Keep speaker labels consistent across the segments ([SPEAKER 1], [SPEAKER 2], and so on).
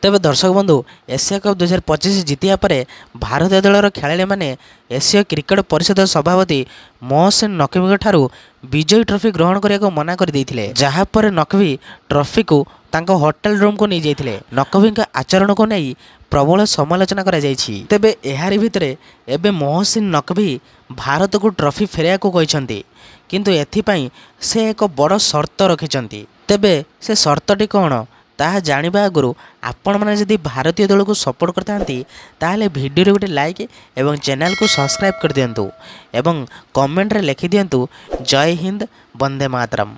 [SPEAKER 1] तेबे दर्शक बंधु एशिया कप 2025 जितिया पर भारतीय दलर खेलाड़ी मैंने एशिया क्रिकेट परिषद सभापति मोहसिन नकवी ठारू विजयी ट्रॉफी ग्रहण करने को मना कर देथिले, जहापर नकवी ट्रॉफी को तांको होटल रूम को नहीं जाइथिले। नकवी का आचरण को नहीं प्रबल समालोचना करा जायछि। तेबे एहारी भितरे एबे मोहसिन नकवी भारत को ट्रॉफी फेरिया को कहिसंती, किंतु एथिपाई से एक बड़ शर्त रखिसंती। तेबे से शर्तटी कौन ताहा जानिबा आगुरु आपण माने जदि भारतीय दल को सपोर्ट करथांती ताहले वीडियो रे गोटे लाइक एवं चैनल को सब्सक्राइब कर दियंतु एवं कमेंट रे लिखि दियंतु जय हिंद वंदे मातरम।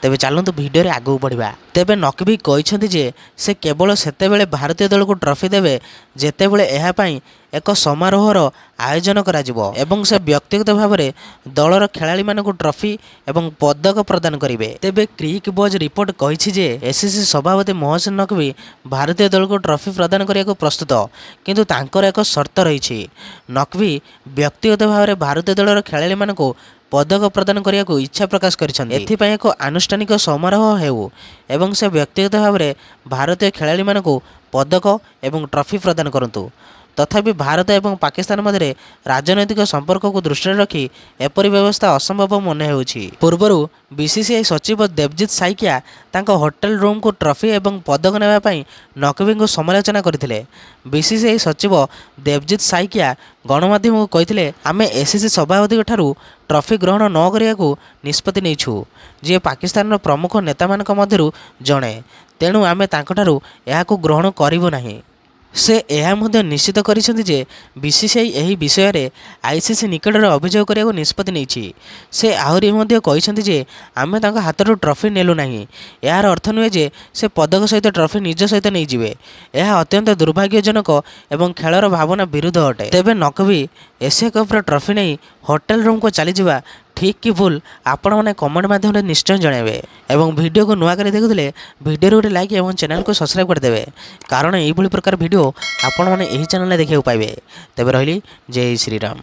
[SPEAKER 1] तेबे चलतु वीडियो रे आगू बढ़िबा। तेबे नकवी कहिसंती जे से केवल सेतेबेले भारतीय दल को ट्रॉफी देवे जेतेबेले एहा पई एक समारोहर आयोजन करा जिवो एवं से व्यक्तिगत भाव में दलर खेलाड़ी मानक ट्रॉफी एवं पदक प्रदान करेंगे। तेबे क्रिक बज रिपोर्ट कहिछि जे एसीसी सभापति मोहसिन नकवी भारतीय दल को ट्रॉफी प्रदान करने को प्रस्तुत, किंतु तांकर एक शर्त रही। नकवी व्यक्तिगत भाव में भारतीय दलर खेलाड़ी मानक पदक प्रदान करने को इच्छा प्रकाश करिसेंती। एथिपाई एक आनुष्ठानिक समारोह हेउ एवं से व्यक्तिगत भाव में भारतीय खेलाड़ी मानक पदक एवं ट्रॉफी प्रदान करंतु। तथापि भारत एवं पाकिस्तान मध्य राजनैतिक संपर्क को दृष्टि रखी एपरी व्यवस्था असंभव मन होउछि। पूर्वरु बीसीसीआई सचिव देवजीत साइकिया तांको होटल रूम को ट्रॉफी एवं पदक नेबा पई नकवी को समालोचना करथिले। बीसीसीआई सचिव देवजीत साइकिया गणमाध्यम को कहिथिले, आमे एसीसी सभापति ठारू ट्रॉफी ग्रहण न करिया को निष्पत्ति नेछु, जे पाकिस्तान प्रमुख नेता मानक मध्यरु जणे, तेणु आमे तांको ठारू एहा को ग्रहण करिवो नाही। से यह निश्चित करिसेंती जे बीसीसीआई एही विषय रे आईसीसी निकट में अभियोग करने निष्पत्ति नहीं। से आहरी कहिसेंती जे आमे तांको हाथरू ट्रॉफी नेलु नाही। यार अर्थ नुहे जे से पदक सहित ट्रॉफी निज सहित नहीं जिवे। यह अत्यंत दुर्भाग्यजनक एवं खेलर भावना विरुद्ध अटे। तेबे नकवी एशिया कप ट्रॉफी नहीं होटल रूम को चली जावा ठीक कि भूल आपण मैंने कमेंट माध्यम निश्चय जनइबे एवं वीडियो को नुआ कर देखुले वीडियो गोटे लाइक एवं चैनल को सब्सक्राइब करदेवे, कारण यही प्रकार वीडियो आपण मैंने यही चैनल देखा पाइबे। तेबे रहिली जय श्रीराम।